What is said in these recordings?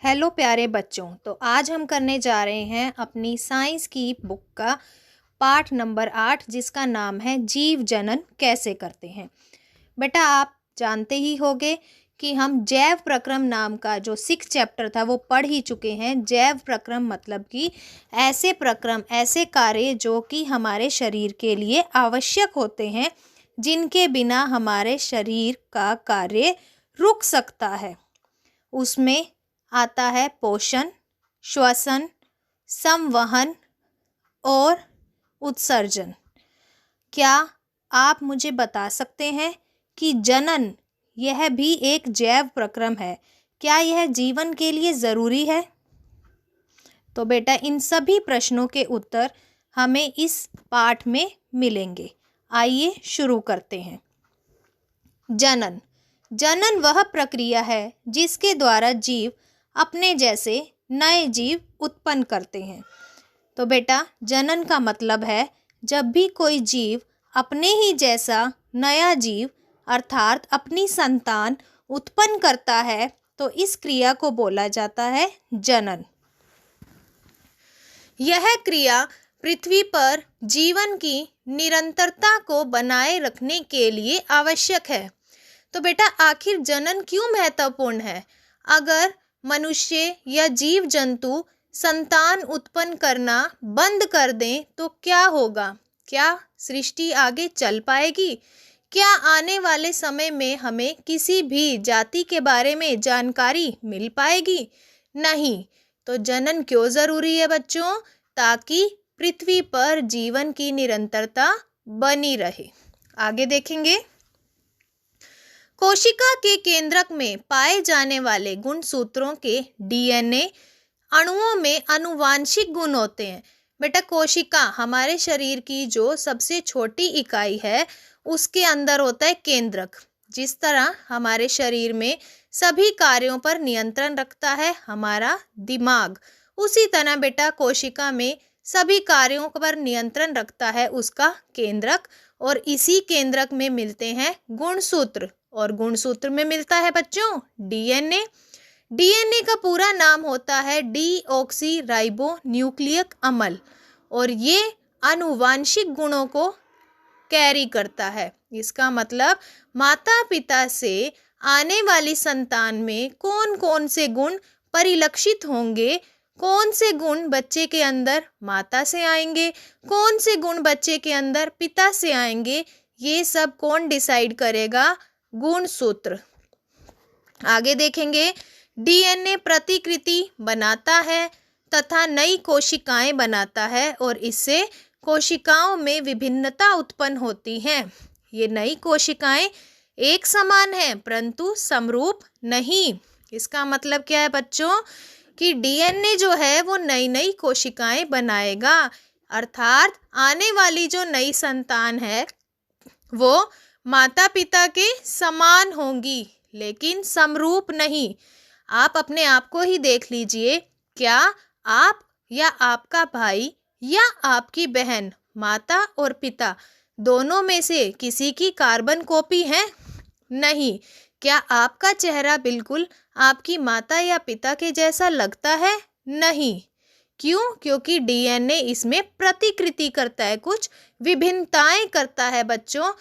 Hello प्यारे बच्चों। तो आज हम करने जा रहे हैं अपनी साइंस की बुक का पाठ नंबर 8 जिसका नाम है जीव जनन कैसे करते हैं। बेटा आप जानते ही होंगे कि हम जैव प्रक्रम नाम का जो 6 चैप्टर था वो पढ़ ही चुके हैं। जैव प्रक्रम मतलब कि ऐसे प्रक्रम, ऐसे कार्य जो कि हमारे शरीर के लिए आवश्यक होते हैं, जिनके बिना हमारे शरीर का कार्य रुक सकता है। उसमें आता है पोषण, श्वसन, संवहन और उत्सर्जन। क्या आप मुझे बता सकते हैं कि जनन यह भी एक जैव प्रक्रम है? क्या यह जीवन के लिए ज़रूरी है? तो बेटा इन सभी प्रश्नों के उत्तर हमें इस पाठ में मिलेंगे। आइए शुरू करते हैं। जनन। जनन वह प्रक्रिया है जिसके द्वारा जीव अपने जैसे नए जीव उत्पन्न करते हैं। तो बेटा जनन का मतलब है जब भी कोई जीव अपने ही जैसा नया जीव अर्थात अपनी संतान उत्पन्न करता है तो इस क्रिया को बोला जाता है जनन। यह क्रिया पृथ्वी पर जीवन की निरंतरता को बनाए रखने के लिए आवश्यक है। तो बेटा आखिर जनन क्यों महत्वपूर्ण है? अगर मनुष्य या जीव जंतु संतान उत्पन्न करना बंद कर दें तो क्या होगा? क्या सृष्टि आगे चल पाएगी? क्या आने वाले समय में हमें किसी भी जाति के बारे में जानकारी मिल पाएगी? नहीं। तो जनन क्यों ज़रूरी है बच्चों? ताकि पृथ्वी पर जीवन की निरंतरता बनी रहे। आगे देखेंगे। कोशिका के केंद्रक में पाए जाने वाले गुणसूत्रों के डीएनए अणुओं में आनुवांशिक गुण होते हैं। बेटा कोशिका हमारे शरीर की जो सबसे छोटी इकाई है उसके अंदर होता है केंद्रक। जिस तरह हमारे शरीर में सभी कार्यों पर नियंत्रण रखता है हमारा दिमाग, उसी तरह बेटा कोशिका में सभी कार्यों पर नियंत्रण रखता है उसका केंद्रक। और इसी केंद्रक में मिलते हैं गुणसूत्र और गुणसूत्र में मिलता है बच्चों डीएनए। डीएनए का पूरा नाम होता है डीऑक्सी राइबो न्यूक्लियक अम्ल और ये आनुवांशिक गुणों को कैरी करता है। इसका मतलब माता पिता से आने वाली संतान में कौन कौन से गुण परिलक्षित होंगे, कौन से गुण बच्चे के अंदर माता से आएंगे, कौन से गुण बच्चे के अंदर पिता से आएंगे, ये सब कौन डिसाइड करेगा? गुणसूत्र। आगे देखेंगे। डीएनए प्रतिकृति बनाता है तथा नई कोशिकाएं बनाता है और इससे कोशिकाओं में विभिन्नता उत्पन्न होती है। ये नई कोशिकाएं एक समान हैं परंतु समरूप नहीं। इसका मतलब क्या है बच्चों कि डीएनए जो है वो नई नई कोशिकाएं बनाएगा अर्थात आने वाली जो नई संतान है वो माता पिता के समान होंगी लेकिन समरूप नहीं। आप अपने आप को ही देख लीजिए, क्या आप या आपका भाई या आपकी बहन माता और पिता दोनों में से किसी की कार्बन कॉपी है? नहीं। क्या आपका चेहरा बिल्कुल आपकी माता या पिता के जैसा लगता है? नहीं। क्यों? क्योंकि डीएनए इसमें प्रतिकृति करता है, कुछ विभिन्नताएं करता है बच्चों।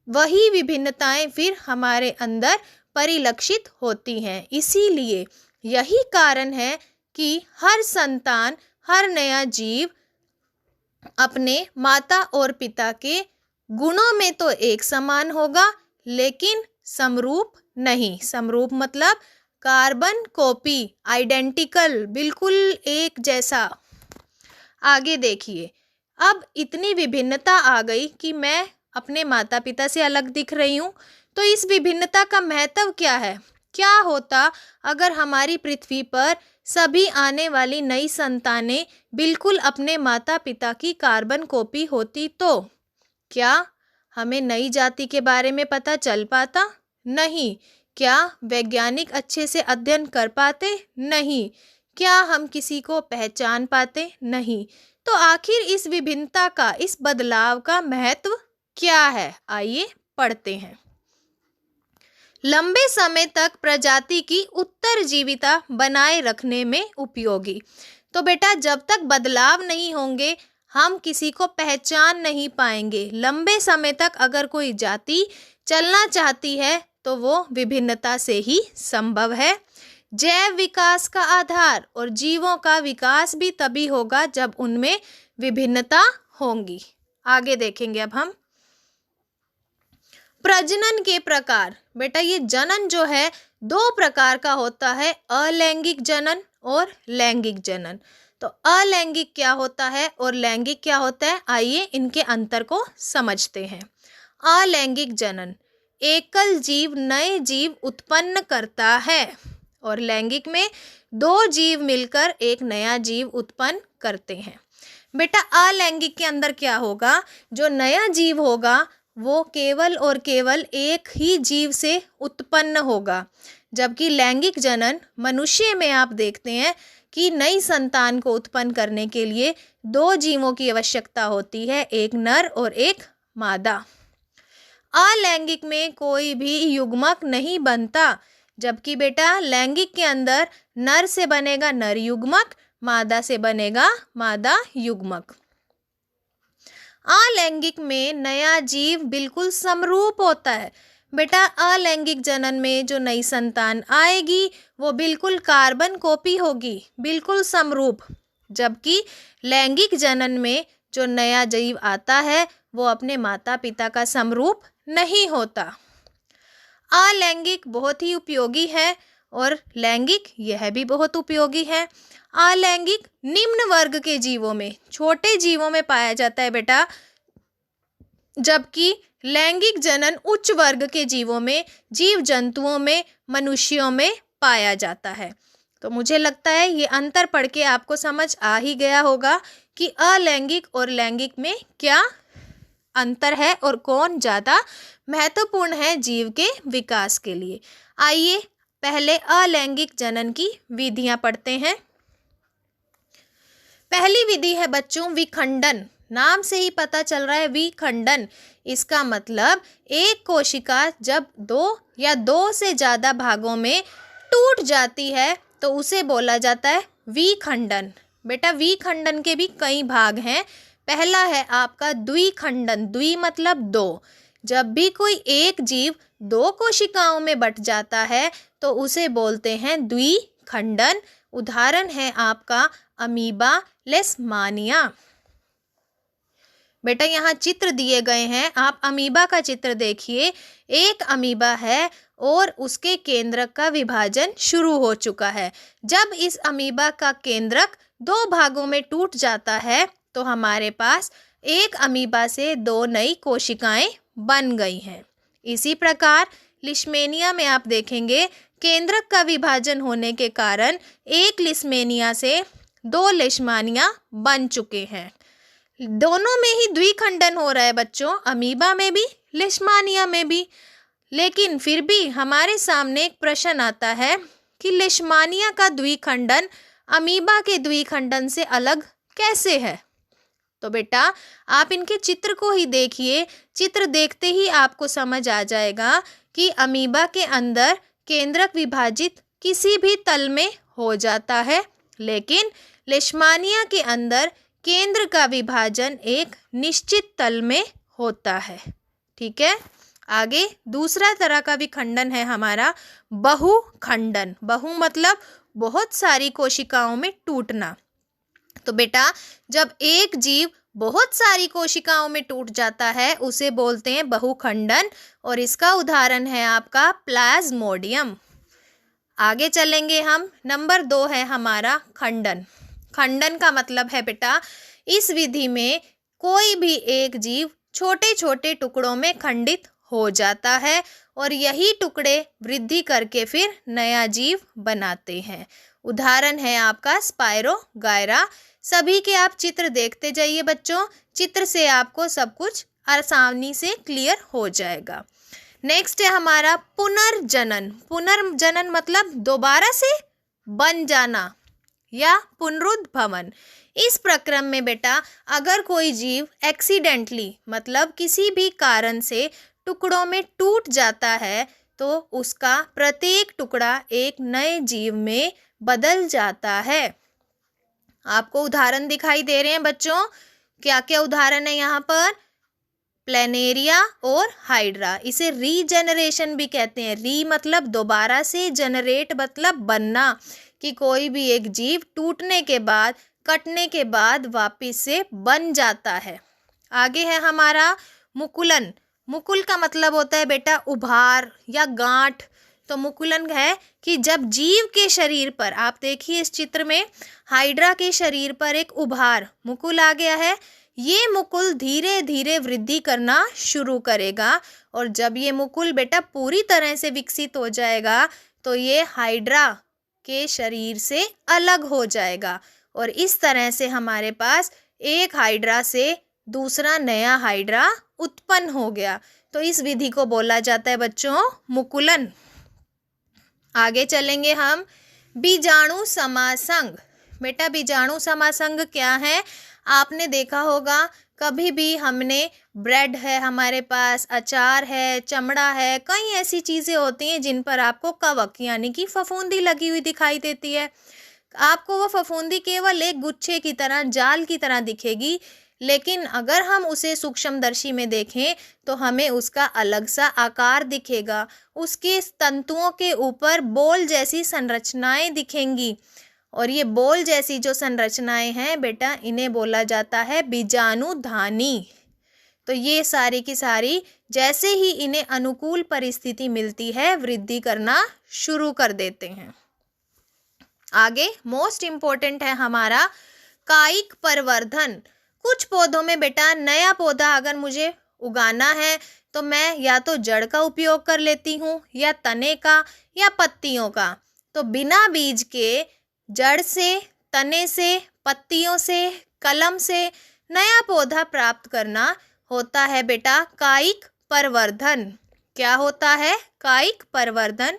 वही विभिन्नताएं फिर हमारे अंदर परिलक्षित होती हैं। इसीलिए यही कारण है कि हर संतान, हर नया जीव अपने माता और पिता के गुणों में तो एक समान होगा लेकिन समरूप नहीं। समरूप मतलब कार्बन कॉपी, आइडेंटिकल, बिल्कुल एक जैसा। आगे देखिए। अब इतनी विभिन्नता आ गई कि मैं अपने माता पिता से अलग दिख रही हूँ, तो इस विभिन्नता का महत्व क्या है? क्या होता अगर हमारी पृथ्वी पर सभी आने वाली नई संतानें बिल्कुल अपने माता पिता की कार्बन कॉपी होती तो क्या हमें नई जाति के बारे में पता चल पाता? नहीं। क्या वैज्ञानिक अच्छे से अध्ययन कर पाते? नहीं। क्या हम किसी को पहचान पाते? नहीं। तो आखिर इस विभिन्नता का, इस बदलाव का महत्व क्या है? आइए पढ़ते हैं। लंबे समय तक प्रजाति की उत्तरजीविता बनाए रखने में उपयोगी। तो बेटा जब तक बदलाव नहीं होंगे हम किसी को पहचान नहीं पाएंगे। लंबे समय तक अगर कोई जाति चलना चाहती है तो वो विभिन्नता से ही संभव है। जैव विकास का आधार और जीवों का विकास भी तभी होगा जब उनमें विभिन्नता होंगी। आगे देखेंगे अब हम प्रजनन के प्रकार। बेटा ये जनन जो है दो प्रकार का होता है, अलैंगिक जनन और लैंगिक जनन। तो अलैंगिक क्या होता है और लैंगिक क्या होता है, आइए इनके अंतर को समझते हैं। अलैंगिक जनन एकल जीव नए जीव उत्पन्न करता है और लैंगिक में दो जीव मिलकर एक नया जीव उत्पन्न करते हैं। बेटा अलैंगिक के अंदर क्या होगा, जो नया जीव होगा वो केवल और केवल एक ही जीव से उत्पन्न होगा, जबकि लैंगिक जनन मनुष्य में आप देखते हैं कि नई संतान को उत्पन्न करने के लिए दो जीवों की आवश्यकता होती है, एक नर और एक मादा। अलैंगिक में कोई भी युग्मक नहीं बनता, जबकि बेटा लैंगिक के अंदर नर से बनेगा नर युग्मक, मादा से बनेगा मादा युग्मक। अलैंगिक में नया जीव बिल्कुल समरूप होता है। बेटा अलैंगिक जनन में जो नई संतान आएगी वो बिल्कुल कार्बन कॉपी होगी, बिल्कुल समरूप, जबकि लैंगिक जनन में जो नया जीव आता है वो अपने माता पिता का समरूप नहीं होता। अलैंगिक बहुत ही उपयोगी है और लैंगिक यह भी बहुत उपयोगी है। अलैंगिक निम्न वर्ग के जीवों में, छोटे जीवों में पाया जाता है बेटा, जबकि लैंगिक जनन उच्च वर्ग के जीवों में, जीव जंतुओं में, मनुष्यों में पाया जाता है। तो मुझे लगता है ये अंतर पढ़ के आपको समझ आ ही गया होगा कि अलैंगिक और लैंगिक में क्या अंतर है और कौन ज़्यादा महत्वपूर्ण है जीव के विकास के लिए। आइए पहले अलैंगिक जनन की विधियां पढ़ते हैं। पहली विधि है बच्चों विखंडन। नाम से ही पता चल रहा है विखंडन। इसका मतलब एक कोशिका जब दो या दो से ज़्यादा भागों में टूट जाती है तो उसे बोला जाता है विखंडन। बेटा विखंडन के भी कई भाग हैं। पहला है आपका द्विखंडन। द्वि मतलब दो। जब भी कोई एक जीव दो कोशिकाओं में बट जाता है तो उसे बोलते हैं द्विखंडन। उदाहरण है आपका अमीबा, लेशमानिया। बेटा यहाँ चित्र दिए गए हैं, आप अमीबा का चित्र देखिए। एक अमीबा है और उसके केंद्रक का विभाजन शुरू हो चुका है। जब इस अमीबा का केंद्रक दो भागों में टूट जाता है तो हमारे पास एक अमीबा से दो नई कोशिकाएं बन गई हैं। इसी प्रकार लिशमेनिया में आप देखेंगे केंद्रक का विभाजन होने के कारण एक लिशमेनिया से दो लेशमानिया बन चुके हैं। दोनों में ही द्विखंडन हो रहा है बच्चों, अमीबा में भी लेशमानिया में भी। लेकिन फिर भी हमारे सामने एक प्रश्न आता है कि लेशमानिया का द्विखंडन अमीबा के द्विखंडन से अलग कैसे है। तो बेटा आप इनके चित्र को ही देखिए। चित्र देखते ही आपको समझ आ जाएगा कि अमीबा के अंदर केंद्रक विभाजित किसी भी तल में हो जाता है, लेकिन लेशमानिया के अंदर केंद्र का विभाजन एक निश्चित तल में होता है। ठीक है। आगे दूसरा तरह का विखंडन है हमारा बहुखंडन। बहु मतलब बहुत सारी कोशिकाओं में टूटना। तो बेटा जब एक जीव बहुत सारी कोशिकाओं में टूट जाता है उसे बोलते हैं बहुखंडन, और इसका उदाहरण है आपका प्लाज्मोडियम। आगे चलेंगे हम। नंबर 2 है हमारा खंडन। खंडन का मतलब है बेटा इस विधि में कोई भी एक जीव छोटे छोटे टुकड़ों में खंडित हो जाता है और यही टुकड़े वृद्धि करके फिर नया जीव बनाते हैं। उदाहरण है आपका स्पायरोगायरा। सभी के आप चित्र देखते जाइए बच्चों, चित्र से आपको सब कुछ आसानी से क्लियर हो जाएगा। नेक्स्ट है हमारा पुनर्जनन। पुनर्जनन मतलब दोबारा से बन जाना या पुनरुद्भवन। इस प्रक्रम में बेटा अगर कोई जीव एक्सीडेंटली मतलब किसी भी कारण से टुकड़ों में टूट जाता है तो उसका प्रत्येक टुकड़ा एक नए जीव में बदल जाता है। आपको उदाहरण दिखाई दे रहे हैं बच्चों, क्या क्या उदाहरण है यहाँ पर? प्लेनेरिया और हाइड्रा। इसे रीजेनरेशन भी कहते हैं। री मतलब दोबारा से, जनरेट मतलब बनना, कि कोई भी एक जीव टूटने के बाद, कटने के बाद वापिस से बन जाता है। आगे है हमारा मुकुलन। मुकुल का मतलब होता है बेटा उभार या गांठ। तो मुकुलन है कि जब जीव के शरीर पर, आप देखिए इस चित्र में हाइड्रा के शरीर पर एक उभार मुकुल आ गया है। ये मुकुल धीरे धीरे वृद्धि करना शुरू करेगा और जब ये मुकुल बेटा पूरी तरह से विकसित हो जाएगा तो ये हाइड्रा के शरीर से अलग हो जाएगा और इस तरह से हमारे पास एक हाइड्रा से दूसरा नया हाइड्रा उत्पन्न हो गया। तो इस विधि को बोला जाता है बच्चों मुकुलन। आगे चलेंगे हम बीजाणु समासंग। बेटा बीजाणु समासंग क्या है? आपने देखा होगा कभी भी हमने ब्रेड है हमारे पास, अचार है, चमड़ा है, कई ऐसी चीज़ें होती हैं जिन पर आपको कवक यानी कि फफूंदी लगी हुई दिखाई देती है। आपको वो फफूंदी केवल एक गुच्छे की तरह, जाल की तरह दिखेगी, लेकिन अगर हम उसे सूक्ष्मदर्शी में देखें तो हमें उसका अलग सा आकार दिखेगा। उसके तंतुओं के ऊपर बोल जैसी संरचनाएं दिखेंगी और ये बोल जैसी जो संरचनाएं हैं बेटा, इन्हें बोला जाता है बीजाणुधानी। तो ये सारी की सारी जैसे ही इन्हें अनुकूल परिस्थिति मिलती है वृद्धि करना शुरू कर देते हैं। आगे मोस्ट इम्पोर्टेंट है हमारा कायिक परिवर्धन। कुछ पौधों में बेटा नया पौधा अगर मुझे उगाना है तो मैं या तो जड़ का उपयोग कर लेती हूँ या तने का या पत्तियों का। तो बिना बीज के जड़ से, तने से, पत्तियों से, कलम से नया पौधा प्राप्त करना होता है बेटा कायिक परिवर्धन। क्या होता है कायिक परिवर्धन?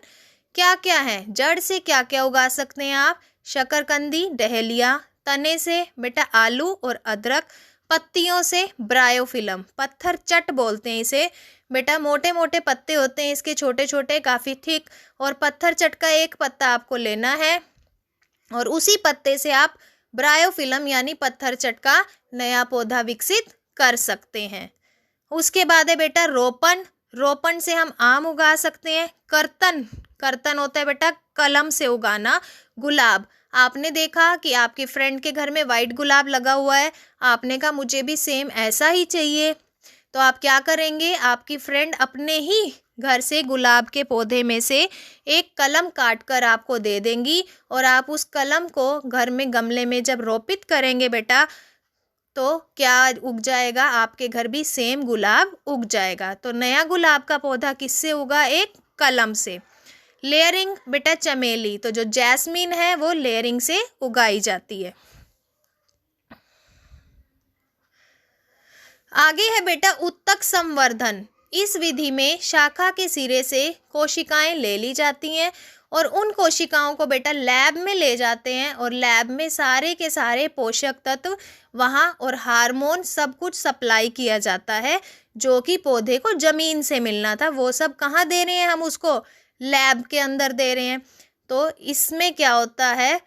क्या क्या है? जड़ से क्या क्या उगा सकते हैं आप? शकरकंदी, डहेलिया। तने से बेटा आलू और अदरक। पत्तियों से ब्रायोफिलम, पत्थर चट बोलते हैं इसे बेटा। मोटे मोटे पत्ते होते हैं इसके, छोटे छोटे, काफ़ी थिक, और पत्थर चट का एक पत्ता आपको लेना है और उसी पत्ते से आप ब्रायोफिलम यानी पत्थर चट का नया पौधा विकसित कर सकते हैं। उसके बाद है बेटा रोपण। रोपण से हम आम उगा सकते हैं। कर्तन, कर्तन होता है बेटा कलम से उगाना। गुलाब, आपने देखा कि आपके फ्रेंड के घर में वाइट गुलाब लगा हुआ है, आपने कहा मुझे भी सेम ऐसा ही चाहिए, तो आप क्या करेंगे? आपकी फ्रेंड अपने ही घर से गुलाब के पौधे में से एक कलम काट कर आपको दे देंगी और आप उस कलम को घर में गमले में जब रोपित करेंगे बेटा तो क्या उग जाएगा? आपके घर भी सेम गुलाब उग जाएगा। तो नया गुलाब का पौधा किससे उगा? एक कलम से। लेयरिंग बेटा चमेली, तो जो जैस्मीन है वो लेयरिंग से उगाई जाती है। आगे है बेटा उत्तक संवर्धन। इस विधि में शाखा के सिरे से कोशिकाएं ले ली जाती हैं और उन कोशिकाओं को बेटा लैब में ले जाते हैं और लैब में सारे के सारे पोषक तत्व वहाँ और हार्मोन सब कुछ सप्लाई किया जाता है जो कि पौधे को जमीन से मिलना था। वो सब कहाँ दे रहे हैं? हम उसको लैब के अंदर दे रहे हैं। तो इसमें क्या होता है,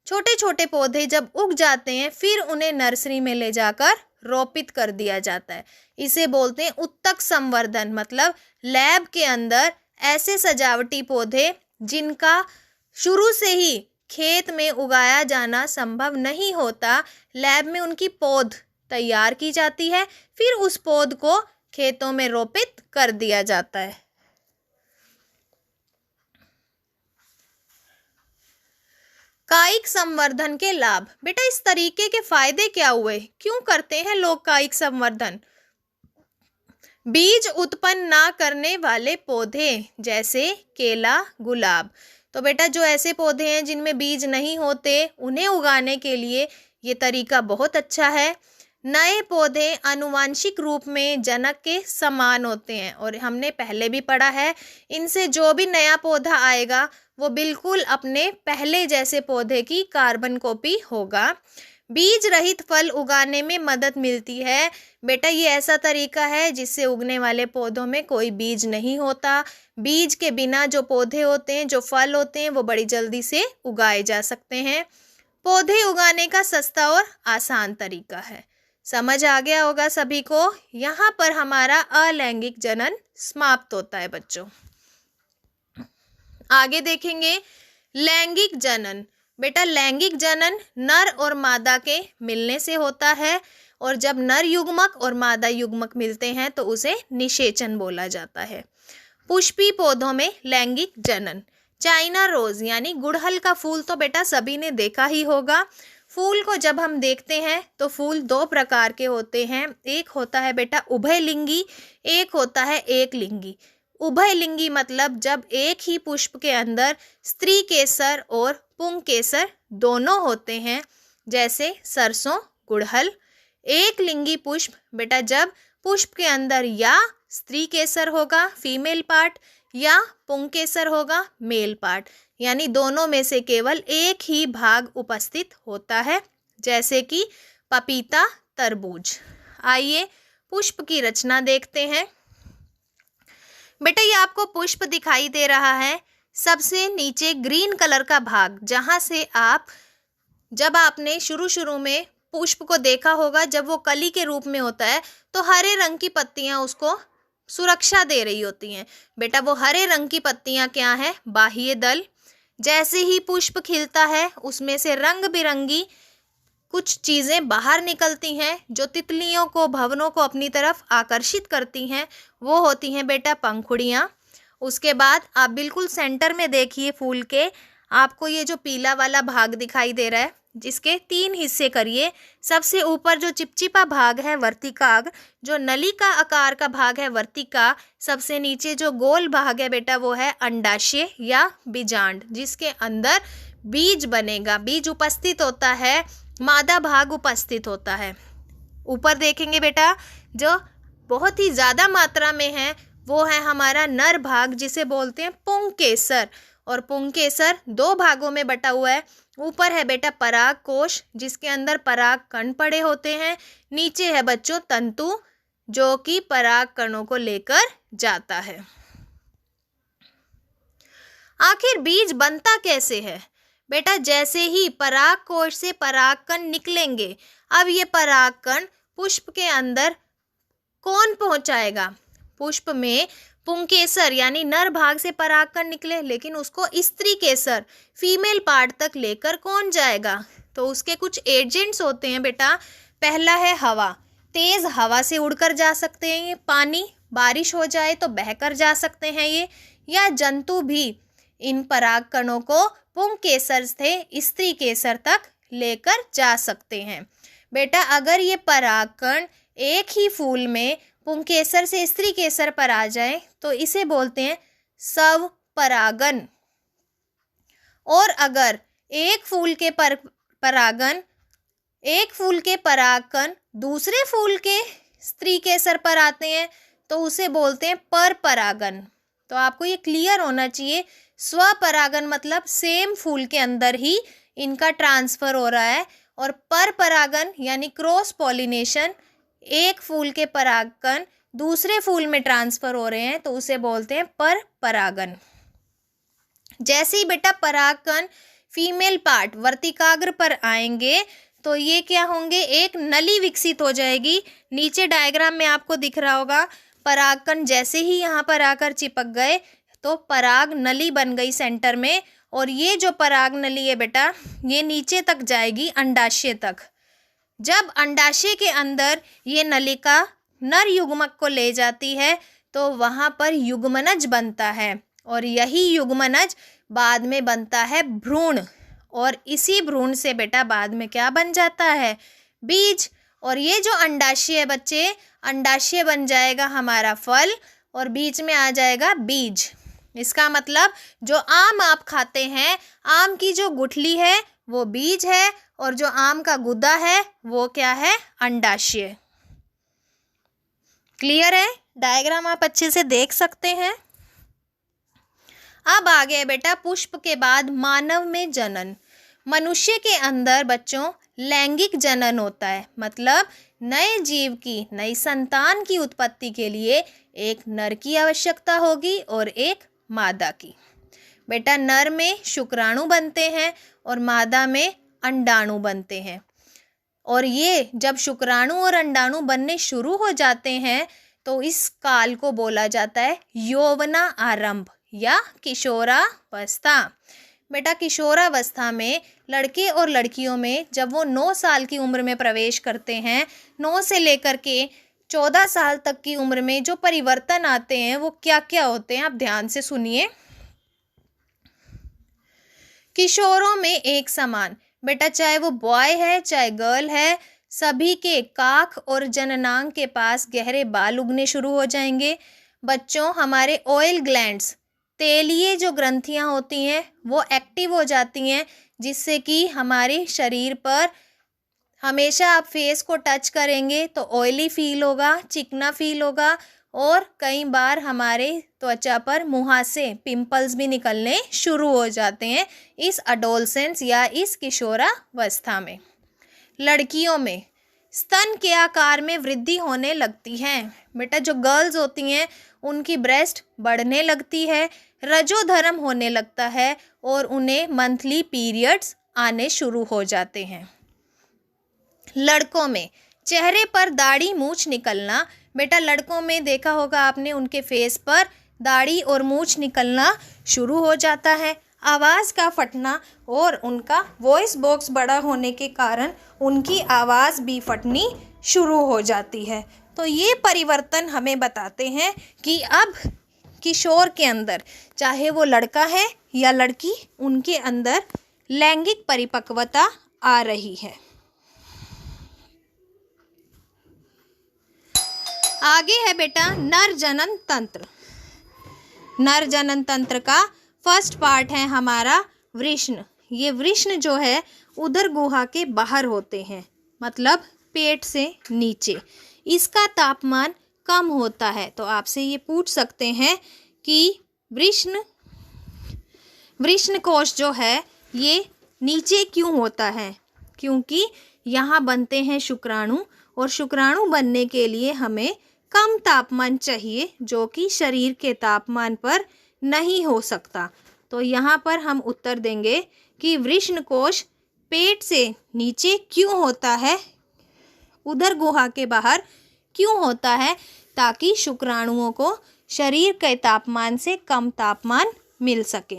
छोटे छोटे पौधे जब उग जाते हैं फिर उन्हें नर्सरी में ले जाकर रोपित कर दिया जाता है। इसे बोलते हैं उत्तक संवर्धन। मतलब लैब के अंदर ऐसे सजावटी पौधे जिनका शुरू से ही खेत में उगाया जाना संभव नहीं होता, लैब में उनकी पौध तैयार की जाती है, फिर उस पौध को खेतों में रोपित कर दिया जाता है। कायिक संवर्धन के लाभ। बेटा इस तरीके के फायदे क्या हुए? क्यों करते हैं लोग कायिक संवर्धन? बीज उत्पन्न ना करने वाले पौधे जैसे केला, गुलाब। तो बेटा जो ऐसे पौधे हैं जिनमें बीज नहीं होते उन्हें उगाने के लिए ये तरीका बहुत अच्छा है। नए पौधे आनुवांशिक रूप में जनक के समान होते हैं और हमने पहले भी पढ़ा है, इनसे जो भी नया पौधा आएगा वो बिल्कुल अपने पहले जैसे पौधे की कार्बन कॉपी होगा। बीज रहित फल उगाने में मदद मिलती है। बेटा ये ऐसा तरीका है जिससे उगने वाले पौधों में कोई बीज नहीं होता। बीज के बिना जो पौधे होते हैं, जो फल होते हैं, वो बड़ी जल्दी से उगाए जा सकते हैं। पौधे उगाने का सस्ता और आसान तरीका है। समझ आ गया होगा सभी को। यहाँ पर हमारा अलैंगिक जनन समाप्त होता है बच्चों। आगे देखेंगे लैंगिक जनन। बेटा लैंगिक जनन नर और मादा के मिलने से होता है, और जब नर युग्मक और मादा युग्मक मिलते हैं तो उसे निषेचन बोला जाता है। पुष्पी पौधों में लैंगिक जनन। चाइना रोज यानी गुड़हल का फूल तो बेटा सभी ने देखा ही होगा। फूल को जब हम देखते हैं तो फूल दो प्रकार के होते हैं। एक होता है बेटा उभयलिंगी, एक होता है एकलिंगी। उभयलिंगी मतलब जब एक ही पुष्प के अंदर स्त्री केसर और पुंकेसर दोनों होते हैं, जैसे सरसों, गुड़हल। एक लिंगी पुष्प बेटा जब पुष्प के अंदर या स्त्री केसर होगा फीमेल पार्ट, या पुंकेसर होगा मेल पार्ट, यानी दोनों में से केवल एक ही भाग उपस्थित होता है, जैसे कि पपीता, तरबूज। आइए पुष्प की रचना देखते हैं। बेटा ये आपको पुष्प दिखाई दे रहा है। सबसे नीचे ग्रीन कलर का भाग, जहाँ से जब आपने शुरू में पुष्प को देखा होगा, जब वो कली के रूप में होता है तो हरे रंग की पत्तियां उसको सुरक्षा दे रही होती हैं। बेटा वो हरे रंग की पत्तियां क्या है? बाह्य दल। जैसे ही पुष्प खिलता है उसमें से रंग बिरंगी कुछ चीज़ें बाहर निकलती हैं जो तितलियों को, भंवरों को अपनी तरफ आकर्षित करती हैं। वो होती हैं बेटा पंखुड़ियाँ। उसके बाद आप बिल्कुल सेंटर में देखिए फूल के, आपको ये जो पीला वाला भाग दिखाई दे रहा है, जिसके 3 हिस्से करिए। सबसे ऊपर जो चिपचिपा भाग है वर्तिकाग्र, जो नली का आकार का भाग है वर्तिका। सबसे नीचे जो गोल भाग है बेटा वो है अंडाशय या बीजांड, जिसके अंदर बीज बनेगा, बीज उपस्थित होता है, मादा भाग उपस्थित होता है। ऊपर देखेंगे बेटा जो बहुत ही ज़्यादा मात्रा में है वो है हमारा नर भाग, जिसे बोलते हैं पुंकेसर। और पुंकेसर 2 भागों में बटा हुआ है। ऊपर है बेटा पराग कोश, जिसके अंदर पराग कण पड़े होते हैं। नीचे है बच्चों तंतु, जो कि पराग कणों को लेकर जाता है। आखिर बीज बनता कैसे है? बेटा जैसे ही पराग कोश से पराग कण निकलेंगे, अब ये पराग कण पुष्प के अंदर कौन पहुंचाएगा? पुष्प में पुंकेसर यानी नर भाग से परागकण निकले, लेकिन उसको स्त्री केसर फीमेल पार्ट तक लेकर कौन जाएगा? तो उसके कुछ एजेंट्स होते हैं बेटा। पहला है हवा, तेज हवा से उड़कर जा सकते हैं ये। पानी, बारिश हो जाए तो बहकर जा सकते हैं ये। या जंतु भी इन परागकणों को पुंकेसर से स्त्री केसर तक लेकर जा सकते हैं। बेटा अगर ये परागकण एक ही फूल में पुंकेसर से स्त्री केसर पर आ जाए तो इसे बोलते हैं स्वपरागन। और अगर एक फूल के परागकण दूसरे फूल के स्त्री केसर पर आते हैं तो उसे बोलते हैं परपरागन। तो आपको ये क्लियर होना चाहिए, स्वपरागन मतलब सेम फूल के अंदर ही इनका ट्रांसफर हो रहा है, और परपरागन यानी क्रॉस पॉलिनेशन, एक फूल के परागकण दूसरे फूल में ट्रांसफर हो रहे हैं तो उसे बोलते हैं परपरागन। जैसे ही बेटा परागकण फीमेल पार्ट वर्तिकाग्र पर आएंगे तो ये क्या होंगे? एक नली विकसित हो जाएगी। नीचे डायग्राम में आपको दिख रहा होगा, परागकण जैसे ही यहाँ पर आकर चिपक गए तो पराग नली बन गई सेंटर में, और ये जो पराग नली है बेटा ये नीचे तक जाएगी अंडाशय तक। जब अंडाशय के अंदर ये नलिका नर युग्मक को ले जाती है तो वहाँ पर युग्मनज बनता है, और यही युग्मनज बाद में बनता है भ्रूण, और इसी भ्रूण से बेटा बाद में क्या बन जाता है? बीज। और ये जो अंडाशय है बच्चे, अंडाशय बन जाएगा हमारा फल, और बीच में आ जाएगा बीज। इसका मतलब जो आम आप खाते हैं, आम की जो गुठली है वो बीज है, और जो आम का गुदा है वो क्या है? अंडाशय। क्लियर है? डायग्राम आप अच्छे से देख सकते हैं। अब आ गए बेटा पुष्प के बाद मानव में जनन। मनुष्य के अंदर बच्चों लैंगिक जनन होता है, मतलब नए जीव की, नई संतान की उत्पत्ति के लिए एक नर की आवश्यकता होगी और एक मादा की। बेटा नर में शुक्राणु बनते हैं और मादा में अंडाणु बनते हैं, और ये जब शुक्राणु और अंडाणु बनने शुरू हो जाते हैं तो इस काल को बोला जाता है यौवना आरंभ या किशोरावस्था। बेटा किशोरावस्था में लड़के और लड़कियों में जब वो 9 साल की उम्र में प्रवेश करते हैं, 9 से लेकर के 14 साल तक की उम्र में जो परिवर्तन आते हैं वो क्या क्या होते हैं, आप ध्यान से सुनिए। किशोरों में एक समान, बेटा चाहे वो बॉय है चाहे गर्ल है, सभी के काख और जननांग के पास गहरे बाल उगने शुरू हो जाएंगे। बच्चों हमारे ऑयल ग्लैंड्स, तेलीय जो ग्रंथियां होती हैं वो एक्टिव हो जाती हैं, जिससे कि हमारे शरीर पर हमेशा आप फेस को टच करेंगे तो ऑयली फील होगा, चिकना फील होगा, और कई बार हमारे त्वचा पर मुहासे, पिंपल्स भी निकलने शुरू हो जाते हैं इस अडोलसेंस या इस किशोरावस्था में। लड़कियों में स्तन के आकार में वृद्धि होने लगती है। बेटा जो गर्ल्स होती हैं उनकी ब्रेस्ट बढ़ने लगती है, रजोधर्म होने लगता है और उन्हें मंथली पीरियड्स आने शुरू हो जाते हैं। लड़कों में चेहरे पर दाढ़ी मूछ निकलना, बेटा लड़कों में देखा होगा आपने, उनके फेस पर दाढ़ी और मूछ निकलना शुरू हो जाता है। आवाज़ का फटना और उनका वॉइस बॉक्स बड़ा होने के कारण उनकी आवाज़ भी फटनी शुरू हो जाती है। तो ये परिवर्तन हमें बताते हैं कि अब किशोर के अंदर, चाहे वो लड़का है या लड़की, उनके अंदर लैंगिक परिपक्वता आ रही है। आगे है बेटा नर जनन तंत्र। नर जनन तंत्र का फर्स्ट पार्ट है हमारा वृषण। ये वृषण जो है उदर गुहा के बाहर होते हैं, मतलब पेट से नीचे। इसका तापमान कम होता है, तो आपसे ये पूछ सकते हैं कि वृषण कोश जो है ये नीचे क्यों होता है? क्योंकि यहाँ बनते हैं शुक्राणु, और शुक्राणु बनने के लिए हमें कम तापमान चाहिए, जो कि शरीर के तापमान पर नहीं हो सकता। तो यहाँ पर हम उत्तर देंगे कि वृषण कोश पेट से नीचे क्यों होता है, उदर गुहा के बाहर क्यों होता है, ताकि शुक्राणुओं को शरीर के तापमान से कम तापमान मिल सके।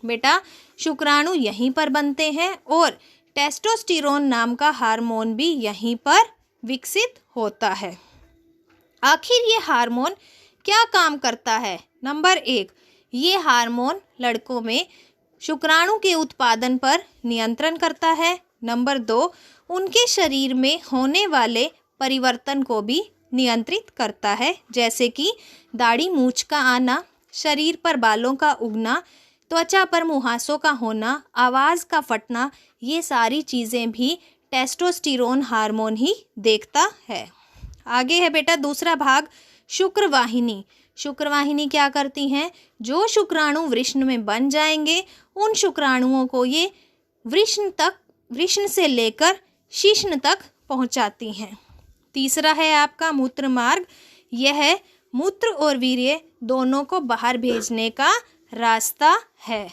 बेटा शुक्राणु यहीं पर बनते हैं और टेस्टोस्टेरोन नाम का हार्मोन भी यहीं पर विकसित होता है। आखिर ये हार्मोन क्या काम करता है? नंबर 1, ये हार्मोन लड़कों में शुक्राणु के उत्पादन पर नियंत्रण करता है। नंबर 2, उनके शरीर में होने वाले परिवर्तन को भी नियंत्रित करता है, जैसे कि दाढ़ी मूछ का आना, शरीर पर बालों का उगना, त्वचा पर मुहासों का होना, आवाज़ का फटना, ये सारी चीज़ें भी टेस्टोस्टेरोन हार्मोन ही देखता है। आगे है बेटा दूसरा भाग, शुक्रवाहिनी। शुक्रवाहिनी क्या करती हैं? जो शुक्राणु वृषण में बन जाएंगे उन शुक्राणुओं को ये वृषण से लेकर शिश्न तक पहुंचाती हैं। तीसरा है आपका मूत्र मार्ग। यह मूत्र और वीर्य दोनों को बाहर भेजने का रास्ता है।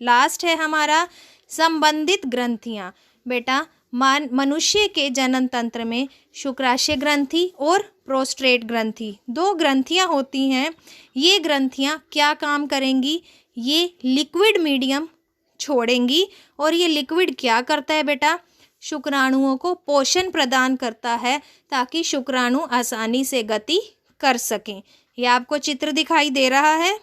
लास्ट है हमारा संबंधित ग्रंथियाँ। बेटा मनुष्य के जनन तंत्र में शुक्राशय ग्रंथि और प्रोस्टेट ग्रंथि 2 ग्रंथियां होती हैं। ये ग्रंथियां क्या काम करेंगी? ये लिक्विड मीडियम छोड़ेंगी, और ये लिक्विड क्या करता है बेटा? शुक्राणुओं को पोषण प्रदान करता है ताकि शुक्राणु आसानी से गति कर सकें। यह आपको चित्र दिखाई दे रहा है।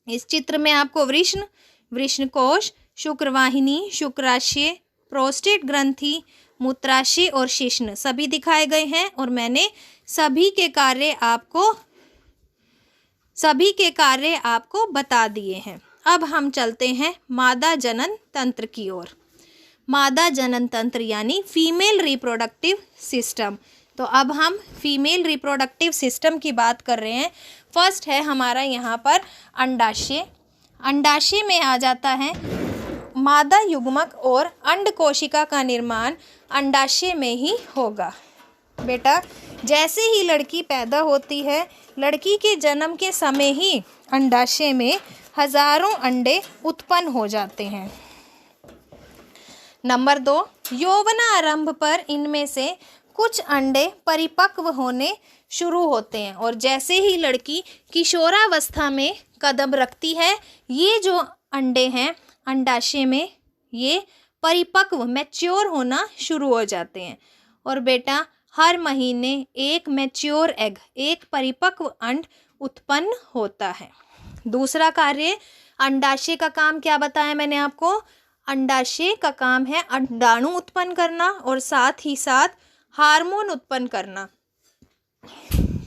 इस चित्र में आपको वृषण कोश, शुक्रवाहिनी, शुक्राशय, प्रोस्टेट ग्रंथि, मूत्राशय और शिश्न सभी दिखाए गए हैं, और मैंने सभी के कार्य आपको बता दिए हैं। अब हम चलते हैं मादा जनन तंत्र की ओर। मादा जनन तंत्र यानी फीमेल रिप्रोडक्टिव सिस्टम। तो अब हम फीमेल रिप्रोडक्टिव सिस्टम की बात कर रहे हैं। फर्स्ट है हमारा यहाँ पर अंडाशय। अंडाशय में आ जाता है मादा युग्मक और अंड कोशिका का निर्माण अंडाशय में ही होगा। बेटा जैसे ही लड़की पैदा होती है, लड़की के जन्म के समय ही अंडाशय में हजारों अंडे उत्पन्न हो जाते हैं। नंबर 2, यौवनारंभ पर इनमें से कुछ अंडे परिपक्व होने शुरू होते हैं और जैसे ही लड़की किशोरावस्था में कदम रखती है, ये जो अंडे हैं अंडाशय में, ये परिपक्व मैच्योर होना शुरू हो जाते हैं। और बेटा हर महीने एक मैच्योर एग, एक परिपक्व अंड उत्पन्न होता है। दूसरा कार्य अंडाशय का काम क्या बताया मैंने आपको? अंडाशय का काम है अंडाणु उत्पन्न करना और साथ ही साथ हार्मोन उत्पन्न करना।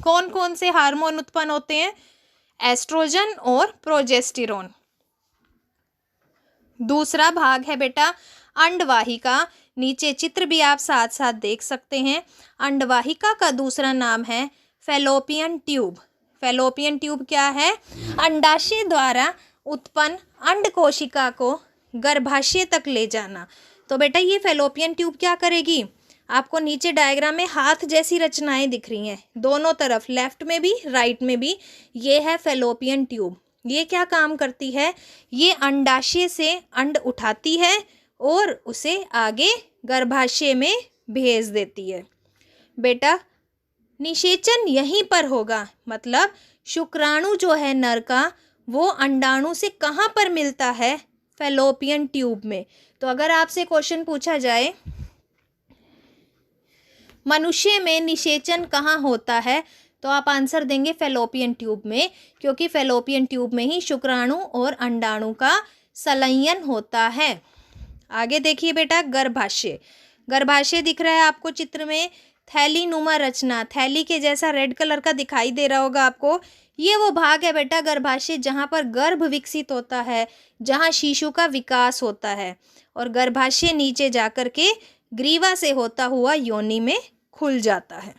कौन कौन से हार्मोन उत्पन्न होते हैं? एस्ट्रोजन और प्रोजेस्टेरोन। दूसरा भाग है बेटा अंडवाहिका। नीचे चित्र भी आप साथ साथ देख सकते हैं। अंडवाहिका का दूसरा नाम है फैलोपियन ट्यूब। फैलोपियन ट्यूब क्या है? अंडाशय द्वारा उत्पन्न अंड कोशिका को गर्भाशय तक ले जाना। तो बेटा ये फैलोपियन ट्यूब क्या करेगी? आपको नीचे डायग्राम में हाथ जैसी रचनाएं दिख रही हैं, दोनों तरफ, लेफ्ट में भी राइट में भी। ये है फैलोपियन ट्यूब। ये क्या काम करती है? ये अंडाशय से अंड उठाती है और उसे आगे गर्भाशय में भेज देती है। बेटा निषेचन यहीं पर होगा, मतलब शुक्राणु जो है नर का, वो अंडाणु से कहाँ पर मिलता है? फैलोपियन ट्यूब में। तो अगर आपसे क्वेश्चन पूछा जाए मनुष्य में निषेचन कहाँ होता है, तो आप आंसर देंगे फैलोपियन ट्यूब में, क्योंकि फैलोपियन ट्यूब में ही शुक्राणु और अंडाणु का संलयन होता है। आगे देखिए बेटा गर्भाशय। गर्भाशय दिख रहा है आपको चित्र में, थैली नुमा रचना, थैली के जैसा रेड कलर का दिखाई दे रहा होगा आपको। ये वो भाग है बेटा गर्भाशय जहाँ पर गर्भ विकसित होता है, जहाँ शिशु का विकास होता है। और गर्भाशय नीचे जाकर के ग्रीवा से होता हुआ योनि में खुल जाता है।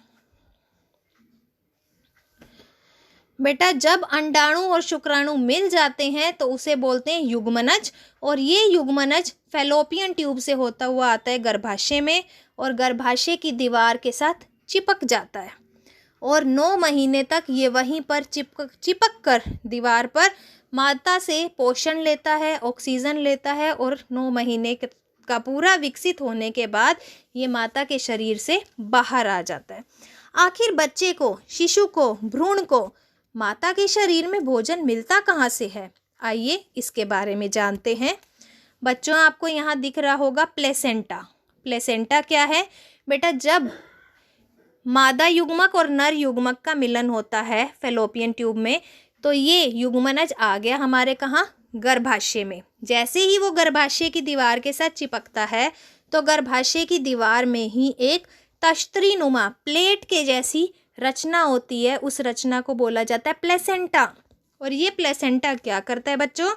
बेटा जब अंडाणु और शुक्राणु मिल जाते हैं तो उसे बोलते हैं युग्मनज, और ये युग्मनज फैलोपियन ट्यूब से होता हुआ आता है गर्भाशय में और गर्भाशय की दीवार के साथ चिपक जाता है और 9 महीने तक ये वहीं पर चिपक कर दीवार पर माता से पोषण लेता है, ऑक्सीजन लेता है और 9 महीने का पूरा विकसित होने के बाद ये माता के शरीर से बाहर आ जाता है। आखिर बच्चे को, शिशु को, भ्रूण को माता के शरीर में भोजन मिलता कहाँ से है? आइए इसके बारे में जानते हैं। बच्चों आपको यहाँ दिख रहा होगा प्लेसेंटा। प्लेसेंटा क्या है? बेटा जब मादा युग्मक और नर युग्मक का मिलन होता है फैलोपियन ट्यूब में, तो ये युग्मनज आ गया हमारे कहाँ? गर्भाशय में। जैसे ही वो गर्भाशय की दीवार के साथ चिपकता है तो गर्भाशय की दीवार में ही एक तश्तरी नुमा प्लेट के जैसी रचना होती है, उस रचना को बोला जाता है प्लेसेंटा। और ये प्लेसेंटा क्या करता है बच्चों?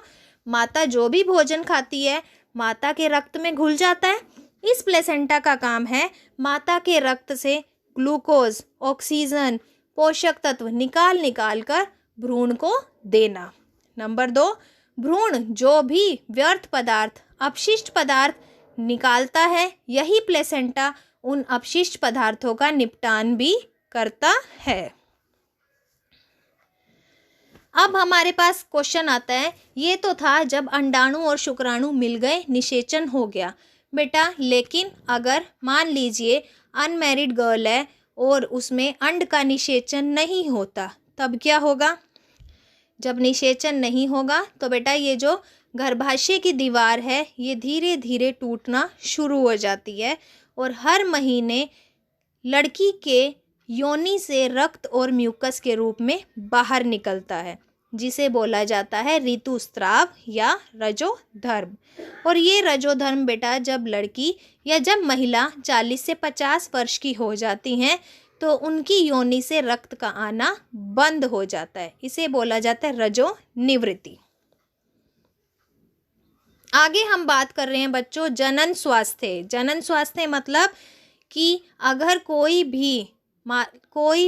माता जो भी भोजन खाती है माता के रक्त में घुल जाता है। इस प्लेसेंटा का काम है माता के रक्त से ग्लूकोज, ऑक्सीजन, पोषक तत्व निकाल कर भ्रूण को देना। नंबर 2, भ्रूण जो भी व्यर्थ पदार्थ, अपशिष्ट पदार्थ निकालता है, यही प्लेसेंटा उन अपशिष्ट पदार्थों का निपटान भी करता है। अब हमारे पास क्वेश्चन आता है, ये तो था जब अंडाणु और शुक्राणु मिल गए, निषेचन हो गया बेटा, लेकिन अगर मान लीजिए अनमैरिड गर्ल है और उसमें अंड का निषेचन नहीं होता, तब क्या होगा? जब निषेचन नहीं होगा तो बेटा ये जो गर्भाशय की दीवार है ये धीरे धीरे टूटना शुरू हो जाती है और हर महीने लड़की के योनि से रक्त और म्यूकस के रूप में बाहर निकलता है, जिसे बोला जाता है ऋतुस्राव या रजोधर्म। और ये रजोधर्म बेटा जब लड़की या जब महिला 40 से 50 वर्ष की हो जाती हैं तो उनकी योनि से रक्त का आना बंद हो जाता है, इसे बोला जाता है रजो निवृत्ति। आगे हम बात कर रहे हैं बच्चों जनन स्वास्थ्य। जनन स्वास्थ्य मतलब कि अगर कोई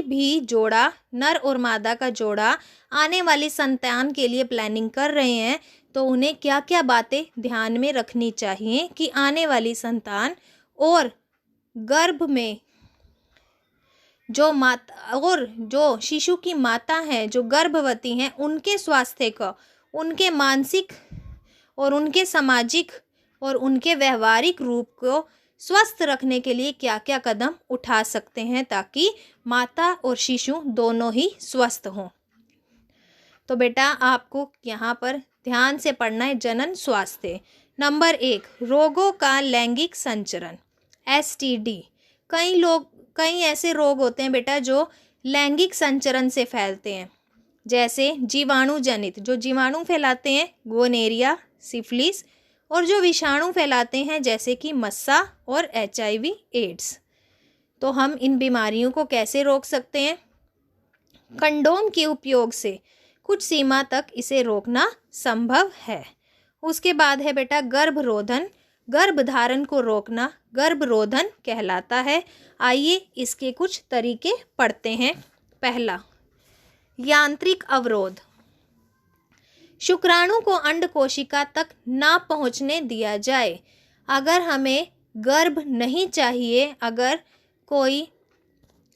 भी जोड़ा, नर और मादा का जोड़ा आने वाली संतान के लिए प्लानिंग कर रहे हैं तो उन्हें क्या क्या बातें ध्यान में रखनी चाहिए कि आने वाली संतान और गर्भ में जो शिशु की माता हैं, जो गर्भवती हैं, उनके स्वास्थ्य को, उनके मानसिक और उनके सामाजिक और उनके व्यवहारिक रूप को स्वस्थ रखने के लिए क्या क्या कदम उठा सकते हैं ताकि माता और शिशु दोनों ही स्वस्थ हों। तो बेटा आपको यहाँ पर ध्यान से पढ़ना है जनन स्वास्थ्य। नंबर 1, रोगों का लैंगिक संचरण, STD। कई ऐसे रोग होते हैं बेटा जो लैंगिक संचरण से फैलते हैं, जैसे जीवाणु जनित, जो जीवाणु फैलाते हैं गोनेरिया, सिफिलिस, और जो विषाणु फैलाते हैं जैसे कि मस्सा और HIV एड्स। तो हम इन बीमारियों को कैसे रोक सकते हैं? कंडोम के उपयोग से कुछ सीमा तक इसे रोकना संभव है। उसके बाद है बेटा गर्भरोधन, गर्भधारण को रोकना गर्भरोधन कहलाता है। आइए इसके कुछ तरीके पढ़ते हैं। पहला, यांत्रिक अवरोध, शुक्राणु को अंड कोशिका तक ना पहुंचने दिया जाए। अगर हमें गर्भ नहीं चाहिए, अगर कोई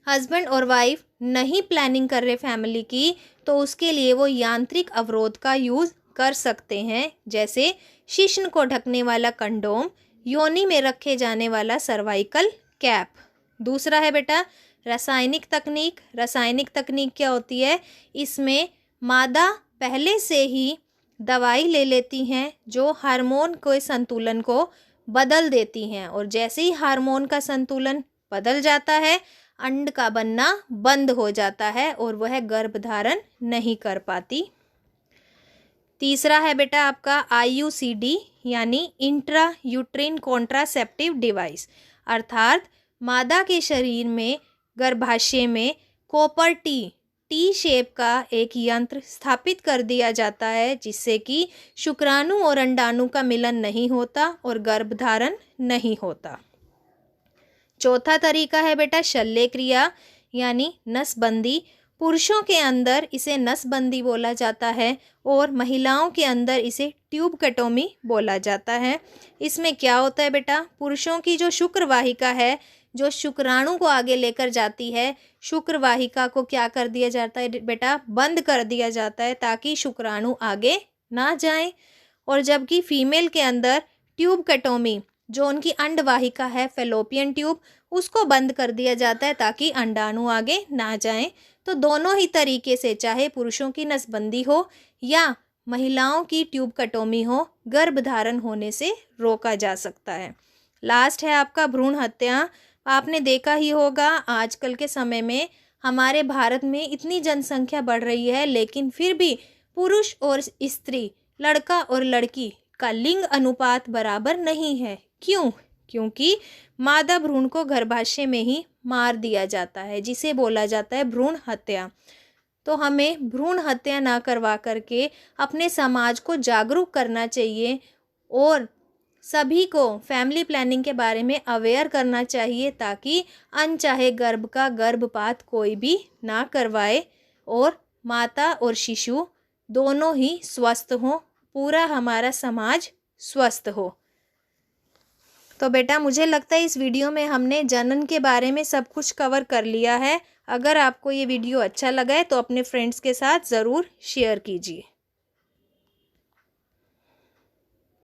हस्बैंड और वाइफ नहीं प्लानिंग कर रहे फैमिली की, तो उसके लिए वो यांत्रिक अवरोध का यूज़ कर सकते हैं, जैसे शिश्न को ढकने वाला कंडोम, योनि में रखे जाने वाला सर्वाइकल कैप। दूसरा है बेटा रासायनिक तकनीक। रासायनिक तकनीक क्या होती है? इसमें मादा पहले से ही दवाई ले लेती हैं जो हार्मोन के संतुलन को बदल देती हैं, और जैसे ही हार्मोन का संतुलन बदल जाता है अंड का बनना बंद हो जाता है और वह गर्भधारण नहीं कर पाती। तीसरा है बेटा आपका IUCD यानी इंट्रा यूट्रिन कॉन्ट्रासेप्टिव डिवाइस, अर्थात मादा के शरीर में गर्भाशय में कॉपर टी शेप का एक यंत्र स्थापित कर दिया जाता है, जिससे कि शुक्राणु और अंडाणु का मिलन नहीं होता और गर्भधारण नहीं होता। चौथा तरीका है बेटा शल्य क्रिया यानी नसबंदी। पुरुषों के अंदर इसे नसबंदी बोला जाता है और महिलाओं के अंदर इसे ट्यूबकटोमी बोला जाता है। इसमें क्या होता है बेटा? पुरुषों की जो शुक्रवाहिका है, जो शुक्राणु को आगे लेकर जाती है, शुक्रवाहिका को क्या कर दिया जाता है बेटा? बंद कर दिया जाता है ताकि शुक्राणु आगे ना जाए। और जबकि फीमेल के अंदर ट्यूबकटोमी, जो उनकी अंडवाहिका है फैलोपियन ट्यूब, उसको बंद कर दिया जाता है ताकि अंडाणु आगे ना जाए। तो दोनों ही तरीके से, चाहे पुरुषों की नसबंदी हो या महिलाओं की ट्यूबकटोमी हो, गर्भधारण होने से रोका जा सकता है। लास्ट है आपका भ्रूण हत्या। आपने देखा ही होगा आजकल के समय में हमारे भारत में इतनी जनसंख्या बढ़ रही है, लेकिन फिर भी पुरुष और स्त्री, लड़का और लड़की का लिंग अनुपात बराबर नहीं है। क्यों? क्योंकि मादा भ्रूण को गर्भाशय में ही मार दिया जाता है, जिसे बोला जाता है भ्रूण हत्या। तो हमें भ्रूण हत्या ना करवा करके अपने समाज को जागरूक करना चाहिए और सभी को फैमिली प्लानिंग के बारे में अवेयर करना चाहिए, ताकि अनचाहे गर्भ का गर्भपात कोई भी ना करवाए और माता और शिशु दोनों ही स्वस्थ हों, पूरा हमारा समाज स्वस्थ हो। तो बेटा मुझे लगता है इस वीडियो में हमने जनन के बारे में सब कुछ कवर कर लिया है। अगर आपको ये वीडियो अच्छा लगा है तो अपने फ्रेंड्स के साथ ज़रूर शेयर कीजिए।